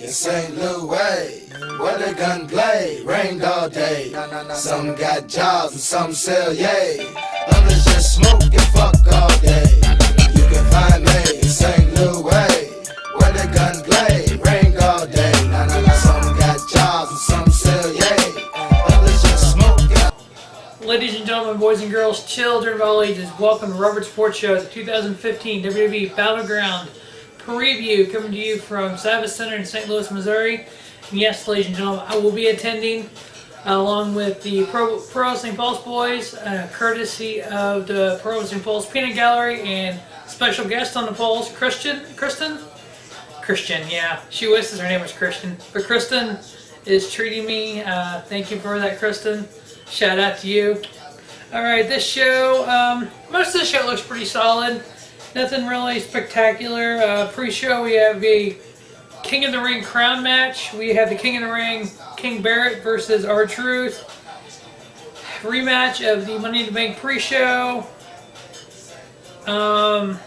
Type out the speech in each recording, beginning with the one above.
in St. Louis, where the gunplay rained all day. Some got jobs and some sell yay. Others just smoke and fuck all day. You can find me in St. Louis, where the gunplay rained all day. Some got jobs and some sell yay. Others just smoke and... Ladies and gentlemen, boys and girls, children of all ages, welcome to Robert Sports Show, the 2015 WWE Battleground preview, coming to you from Savvis Center in St. Louis, Missouri. And yes, ladies and gentlemen, I will be attending along with the Pro Wrestling Pulse boys, courtesy of the Pro Wrestling Pulse Peanut Gallery, and special guest on the Pulse, Christian, yeah. She wishes her name was Christian. But Kristen is treating me. Thank you for that, Kristen. Shout out to you. Alright, this show, most of the show looks pretty solid. Nothing really spectacular. Pre-show we have the King of the Ring crown match. We have the King of the Ring, King Barrett versus R-Truth. Rematch of the Money in the Bank pre-show. There's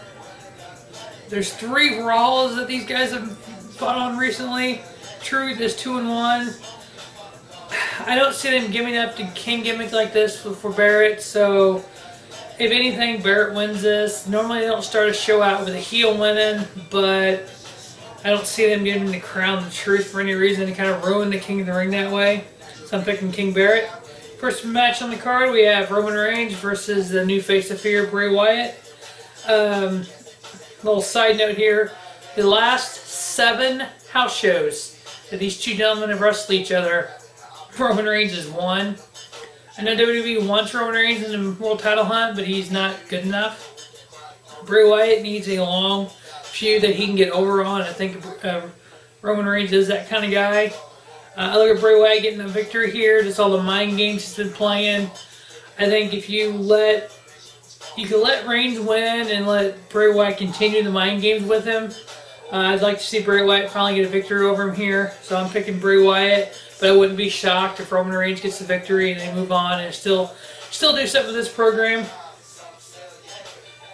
3 Raws that these guys have fought on recently. Truth is 2-1. I don't see them giving up the King gimmick like this for Barrett, so if anything, Barrett wins this. Normally they don't start a show out with a heel winning, but I don't see them giving the crown the Truth for any reason to kind of ruin the King of the Ring that way. So I'm picking King Barrett. First match on the card, we have Roman Reigns versus the new face of fear, Bray Wyatt. Little side note here, the last 7 house shows that these two gentlemen have wrestled each other, Roman Reigns has won. I know WWE wants Roman Reigns in the World Title hunt, but he's not good enough. Bray Wyatt needs a long feud that he can get over on. I think Roman Reigns is that kind of guy. I look at Bray Wyatt getting a victory here. Just all the mind games he's been playing. I think if you can let Reigns win and let Bray Wyatt continue the mind games with him. I'd like to see Bray Wyatt finally get a victory over him here. So I'm picking Bray Wyatt. But I wouldn't be shocked if Roman Reigns gets the victory and they move on and still do something with this program.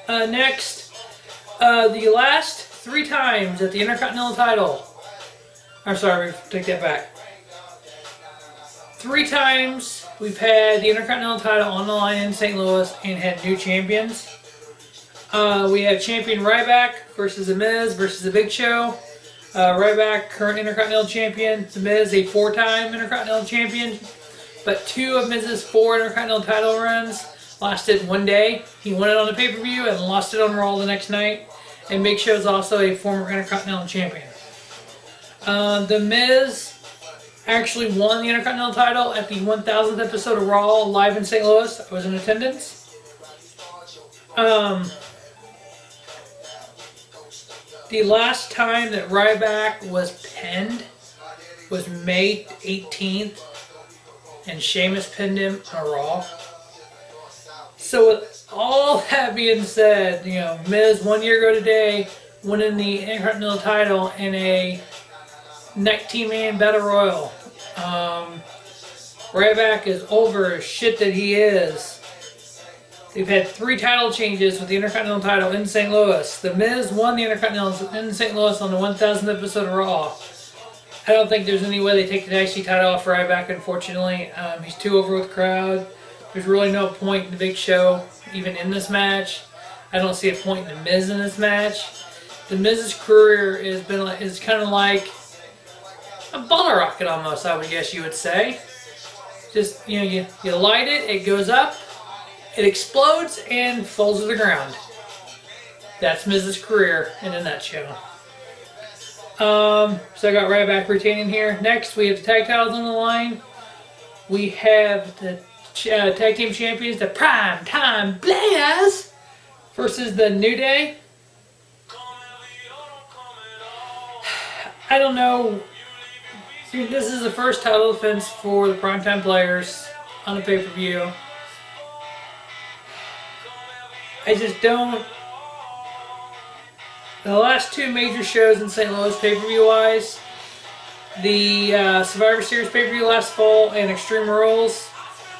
Next, the last 3 times that the Intercontinental Title, I'm sorry, take that back. 3 times we've had the Intercontinental Title on the line in St. Louis and had new champions. We have champion Ryback versus The Miz versus The Big Show. Ryback, current Intercontinental Champion. The Miz, a 4-time Intercontinental Champion. But 2 of Miz's 4 Intercontinental title runs lasted 1 day. He won it on the pay-per-view and lost it on Raw the next night. And Big Show is also a former Intercontinental Champion. The Miz actually won the Intercontinental title at the 1000th episode of Raw live in St. Louis. I was in attendance. The last time that Ryback was pinned was May 18th, and Sheamus pinned him on Raw. So with all that being said, you know, Miz 1 year ago today winning the Intercontinental title in a 19-man battle royal. Ryback is over as shit that he is. They've had 3 title changes with the Intercontinental title in St. Louis. The Miz won the Intercontinental in St. Louis on the 1000th episode of Raw. I don't think there's any way they take the IC title off Ryback, unfortunately. He's too over with the crowd. There's really no point in the Big Show, even in this match. I don't see a point in the Miz in this match. The Miz's career is kind of like a bottle rocket almost, I would guess you would say. Just, you know, you light it, it goes up. It explodes and falls to the ground. That's Miz's career in a nutshell. So I got Ryback retaining here. Next, we have the tag titles on the line. We have the tag team champions, the Primetime Players, versus the New Day. I don't know. See, this is the first title defense for the Primetime Players on the pay-per-view. I just don't. The last 2 major shows in St. Louis pay-per-view wise, the Survivor Series pay-per-view last fall and Extreme Rules,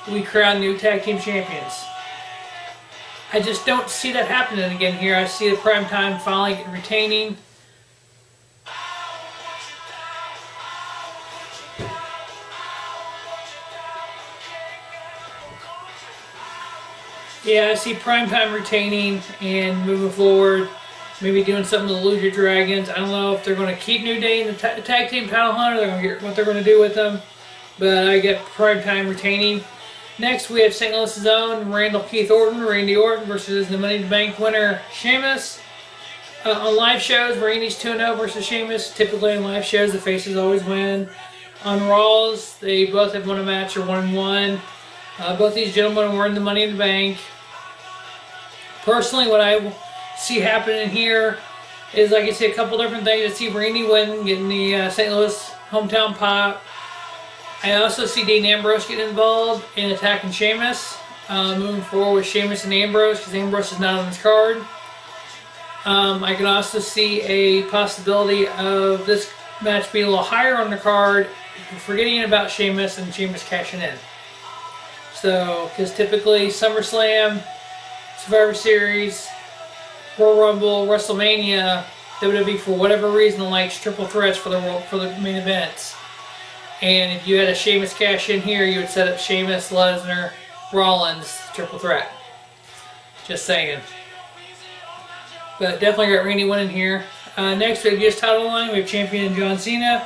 we crowned new tag team champions. I just don't see that happening again here. I see the Primetime finally retaining. Yeah, I see Primetime retaining and moving forward. Maybe doing something to the Lucha Dragons. I don't know if they're going to keep New Day in the tag team title hunt, or they're going to get what they're going to do with them. But I get Primetime retaining. Next, we have St. Louis's own Randall Keith Orton, Randy Orton versus the Money in the Bank winner Sheamus. On live shows, Randy's 2-0 versus Sheamus. Typically on live shows, the faces always win. On Raws, they both have won a match or 1-1. Both these gentlemen were in the Money in the Bank. Personally, what I see happening here is, like I say, a couple different things. I see Randy winning, getting the St. Louis hometown pop. I also see Dean Ambrose getting involved in attacking Sheamus. Moving forward with Sheamus and Ambrose, because Ambrose is not on this card. I can also see a possibility of this match being a little higher on the card, forgetting about Sheamus and Sheamus cashing in. So, because typically SummerSlam, Survivor Series, Royal Rumble, WrestleMania, WWE for whatever reason likes triple threats for the main events. And if you had a Sheamus cash in here, you would set up Sheamus, Lesnar, Rollins, triple threat. Just saying. But definitely got Randy winning here. Next we have US title line. We have champion John Cena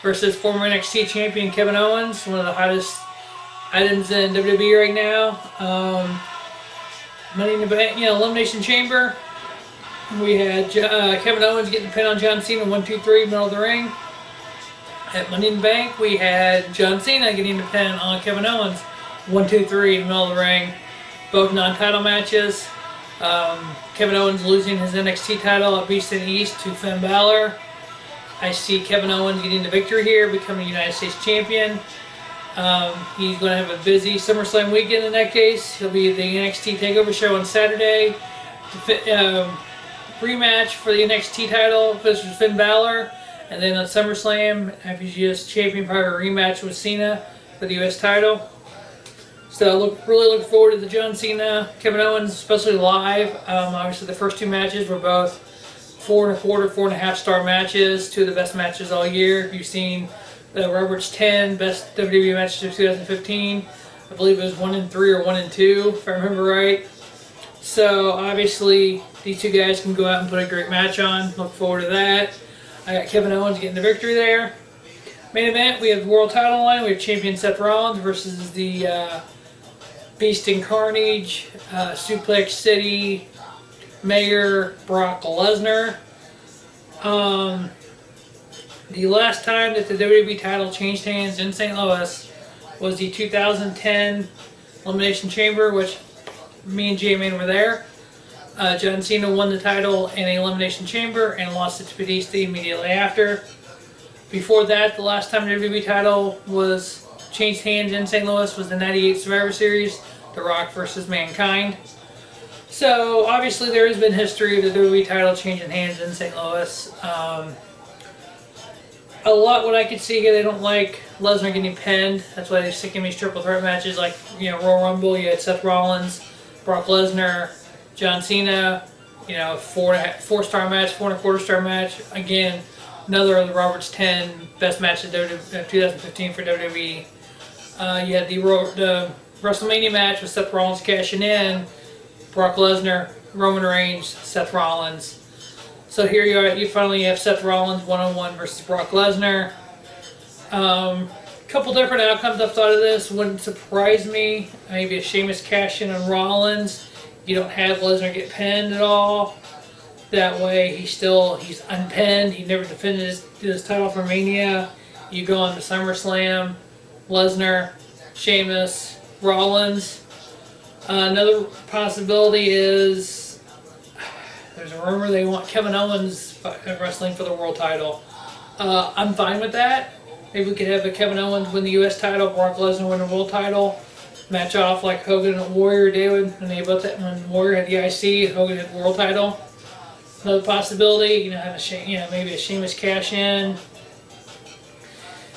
versus former NXT champion Kevin Owens, one of the hottest items in WWE right now. Money in the Bank, Elimination Chamber. We had Kevin Owens getting the pin on John Cena, 1-2-3, middle of the ring. At Money in the Bank, we had John Cena getting the pin on Kevin Owens, 1-2-3, middle of the ring. Both non-title matches. Kevin Owens losing his NXT title at Beast in the East to Finn Balor. I see Kevin Owens getting the victory here, becoming United States champion. He's going to have a busy SummerSlam weekend in that case. He'll be at the NXT TakeOver show on Saturday. Rematch for the NXT title versus Finn Balor. And then on SummerSlam, after he's US champion, probably a rematch with Cena for the US title. So really looking forward to the John Cena, Kevin Owens, especially live. Obviously the first two matches were both 4.25, 4.5 star matches. Two of the best matches all year. If you've seen the Roberts 10 best WWE matches of 2015, I believe it was 1-3 or 1-2, if I remember right. So obviously these two guys can go out and put a great match on. Look forward to that. I got Kevin Owens getting the victory there. Main event, we have the World title line. We have champion Seth Rollins versus the Beast in Carnage, Suplex City Mayor Brock Lesnar. The last time that the WWE title changed hands in St. Louis was the 2010 Elimination Chamber, which me and J-Man were there. John Cena won the title in an Elimination Chamber and lost it to Batista immediately after. Before that, the last time the WWE title was changed hands in St. Louis was the 98 Survivor Series, The Rock versus Mankind. So, obviously there has been history of the WWE title changing hands in St. Louis. A lot what I could see here, they don't like Lesnar getting pinned. That's why they're sticking these triple threat matches like, Royal Rumble. You had Seth Rollins, Brock Lesnar, John Cena, 4-star match, 4.25-star match. Again, another of the Roberts 10 best matches of 2015 for WWE. You had the WrestleMania match with Seth Rollins cashing in, Brock Lesnar, Roman Reigns, Seth Rollins. So here you are, you finally have Seth Rollins 1-on-1 versus Brock Lesnar. Couple different outcomes I've thought of this. Wouldn't surprise me. Maybe a Sheamus cash in on Rollins. You don't have Lesnar get pinned at all. That way he's unpinned. He never defended his title for Mania. You go on to SummerSlam, Lesnar, Sheamus, Rollins. Another possibility is there's a rumor they want Kevin Owens wrestling for the world title. I'm fine with that. Maybe we could have a Kevin Owens win the US title, Brock Lesnar win the world title. Match off like Hogan and Warrior did when Warrior had the IC, Hogan had the world title. Another possibility, have maybe a Sheamus cash in.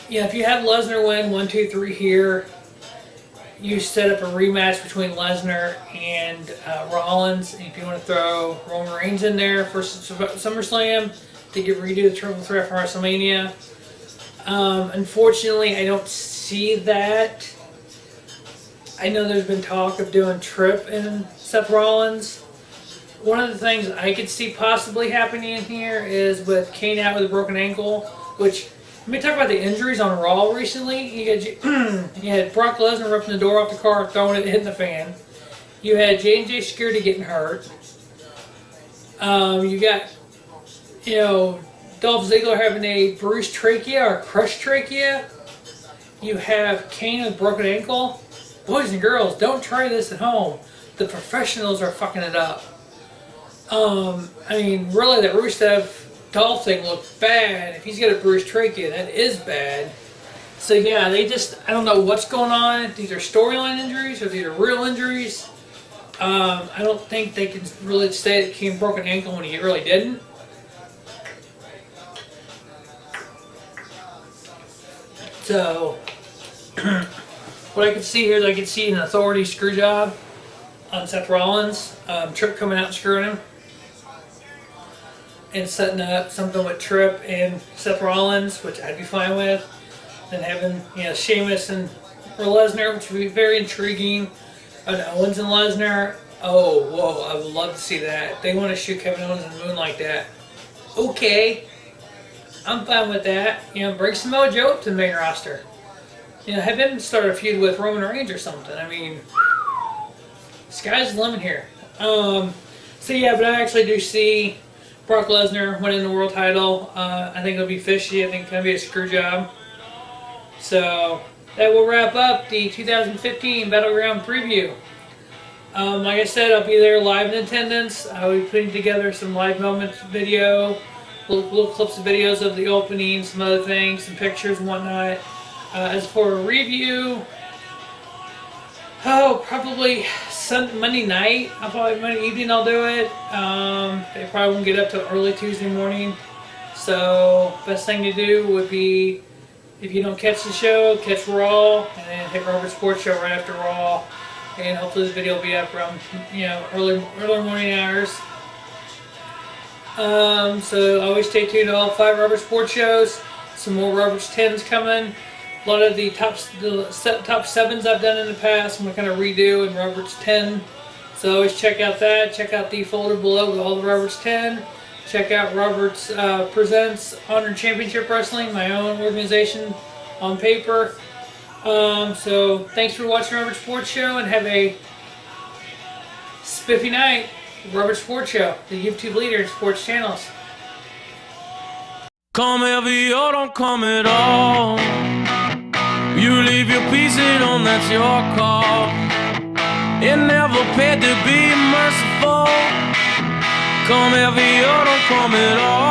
If you have Lesnar win 1-2-3 here, you set up a rematch between Lesnar and Rollins. And if you want to throw Roman Reigns in there for SummerSlam to redo the triple threat for WrestleMania. Unfortunately, I don't see that. I know there's been talk of doing Tripp in Seth Rollins. One of the things I could see possibly happening in here is with Kane out with a broken ankle, which, let me talk about the injuries on Raw recently. You had Brock Lesnar ripping the door off the car, throwing it, hitting the fan. You had J&J Security getting hurt. You got, Dolph Ziggler having a bruised trachea or crushed trachea. You have Kane with a broken ankle. Boys and girls, don't try this at home. The professionals are fucking it up. Really, that Rusev Dolph thing looked bad. If he's got a bruised trachea, that is bad. So yeah, I don't know what's going on. These are storyline injuries or these are real injuries. I don't think they can really say that Kane broke an ankle when he really didn't. So, what I can see here is I can see an authority screw job on Seth Rollins. Tripp coming out and screwing him. And setting up something with Tripp and Seth Rollins, which I'd be fine with. Then having, Sheamus and Lesner, which would be very intriguing. And Owens and Lesnar. Oh, whoa, I would love to see that. They want to shoot Kevin Owens in the moon like that. Okay. I'm fine with that. Bring Samoa Joe up to the main roster. Have him start a feud with Roman Reigns or something. Sky's the limit here. But I actually do see Brock Lesnar winning the world title. I think it'll be fishy. I think it's going to be a screw job. So, that will wrap up the 2015 Battleground preview. Like I said, I'll be there live in attendance. I'll be putting together some live moments video, little clips of videos of the opening, some other things, some pictures and whatnot. As for a review, probably Monday night. Monday evening I'll do it. They probably won't get up till early Tuesday morning. So, best thing to do would be, if you don't catch the show, catch Raw, and then hit Robert's Sports Show right after Raw. And hopefully this video will be up around, early morning hours. So always stay tuned to all 5 Robert Sports shows. Some more Robert's 10s coming. A lot of the top 7s I've done in the past, I'm going to kind of redo in Robert's 10. So always check out that. Check out the folder below with all the Robert's 10. Check out Robert's Presents Honor Championship Wrestling, my own organization on paper. So thanks for watching Robert Sports Show, and have a spiffy night. Robert Sports Show, the YouTube leader in sports channels. Come heavy or don't come at all. You leave your piece at home, that's your call. It never paid to be merciful. Come heavy or don't come at all.